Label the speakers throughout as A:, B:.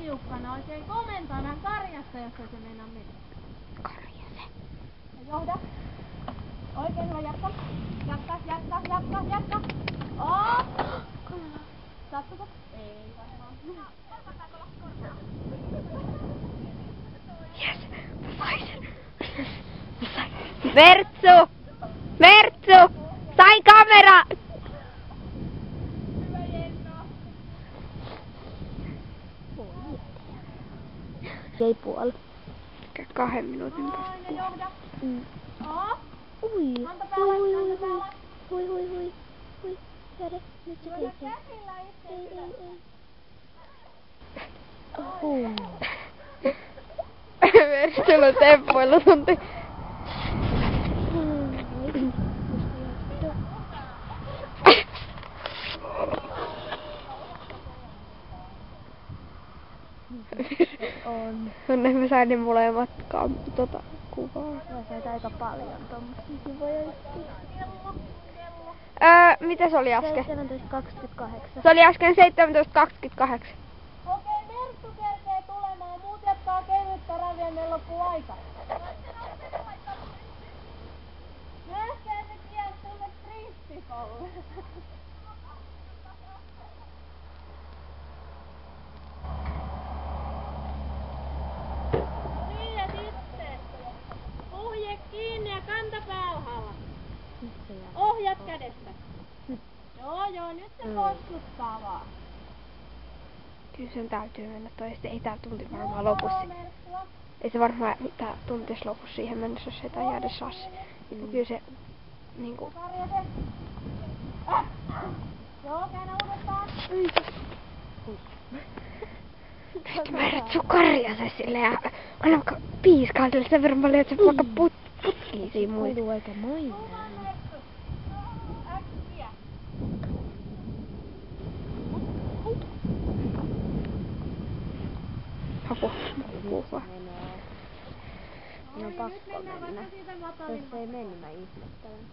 A: liukkana oikein komentana karjassa, jos ei se meinaa mennä.
B: Karja se.
A: Ja johda. Oikein hyvä, jatka. Jatka. Sattuko? Ei varmaan.
B: Jes, mä sain sen. Mertsu! Sain kamera!
A: Hyvä Jenno.
B: Ei puoli. 2 minuutin päästä.
A: Ja johda.
B: Ui.
A: Häntä päällä.
B: Hui. Jäädä, nyt se
A: Lyödä
B: keitää.
A: käsillä itse.
B: Mertsulla on temppuilla tunti.
A: On.
B: Onne mä sain ne molemmat kuvaa.
A: Mä sait aika paljon tommosia kivoja juttuja.
B: Mitä se oli äsken?
A: 17.28.
B: Se oli äsken 17.28.
A: Okei, Mertsu kerkee tulemaan. Muut jatkaa kevyttä ravia, meillä loppuu aika. Nähkää se kies tuonne Kristikolle. Niin ja sitten. Ohje kiinni ja kantapää alhaalla. Ohjat kädestä. Joo, nyt se poskuttaa vaan.
B: Kyllä sen täytyy mennä toista. Ei tää tunti varmaan lopu. Ei se varmaan tää tunti lopu siihen mennessä, jos ei tää jäädä sassi. Kyllä se niinku...
A: Joo, käännä uudestaan.
B: Mertsu karjase sille ja anna piiskaa sille sen verran paljon, että se vaikka putkii siinä muita.
A: Kuuluu aika mainaa. Äkkiä.
B: Apua.
A: No pakko mennä. Jos ei mennyt, mä ihmettelen.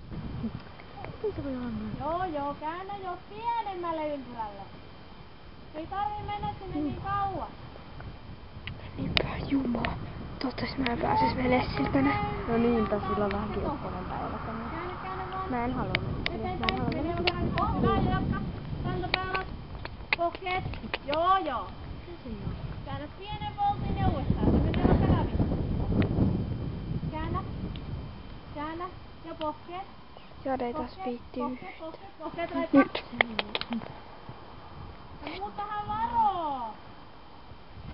A: Joo, käännä jo pienemmälle ympyrälle. Ei tarvii mennä sinne niin kauan.
B: Niinpä, Jumala. Toivottavasti mä en pääsis menee sillä tänään.
A: No niinpä, sillä on vähän kiukkoinen päivä tänään. Käännä vaan. Mä en halua mennä. Kantapää alas. Pohkeet. Joo. Käännä pienen voltin ja uudestaan. Se menee vaikka läpi. Käännä. Ja pohkeet.
B: Jade ei taas viitti yhtään.
A: Pohkeet
B: Nyt.
A: Ja muuttahan varoo.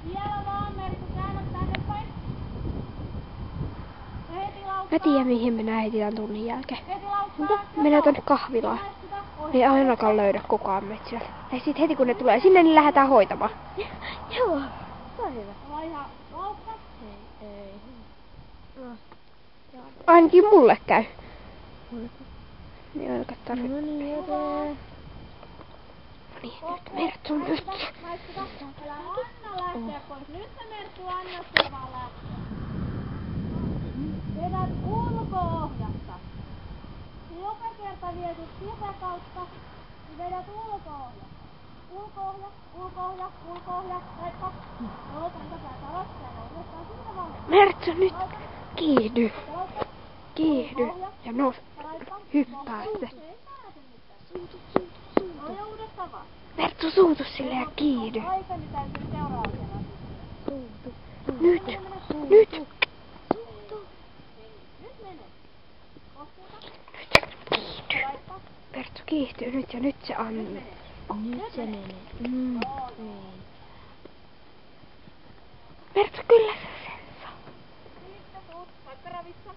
A: Vielä vaan, Mertsu, käännä tänne päin. Ja heti laukkaa.
B: Mä tiedän mihin mennään heti tämän tunnin jälkeen.
A: Heti laukkaa.
B: Mennään tonne kahvilaan. Ei ainakaan löydä kukaan meitä siellä. Ja sit heti kun ne tulee sinne, niin lähdetään hoitamaan.
A: Joo. Se on hyvä. Ollaan ihan laukka. Ei. No.
B: Ainakin mulle käy. Niin ainakaan tarvitse.
A: No niin, joten.
B: Niin, nyt Mertsu, nyt.
A: Älä anna lähteä pois. Nyt se Mertsu, anna se vaan lähteä. Vedät ulko-ohjasta. Joka kerta vietit sisäkautta, niin vedät ulko-ohjasta. Ulko-ohja, laippa. Joo, kantapää alas, ja uudestaan sinne vaan.
B: Mertsu, nyt. Kiihdy. Ja nous. Hyppää se.
A: No ja uudestaan vaan.
B: Mertsu, suutu sille ja kiihdy.
A: Aikani täytyy seuraavana.
B: Nyt.
A: Nyt mene.
B: Kiihdy. Mertsu kiihtyy nyt ja nyt se antaa.
A: Nyt se menee.
B: Mertsu, kyllä se sen saa.
A: Sitten tuut, vaikka ravissa.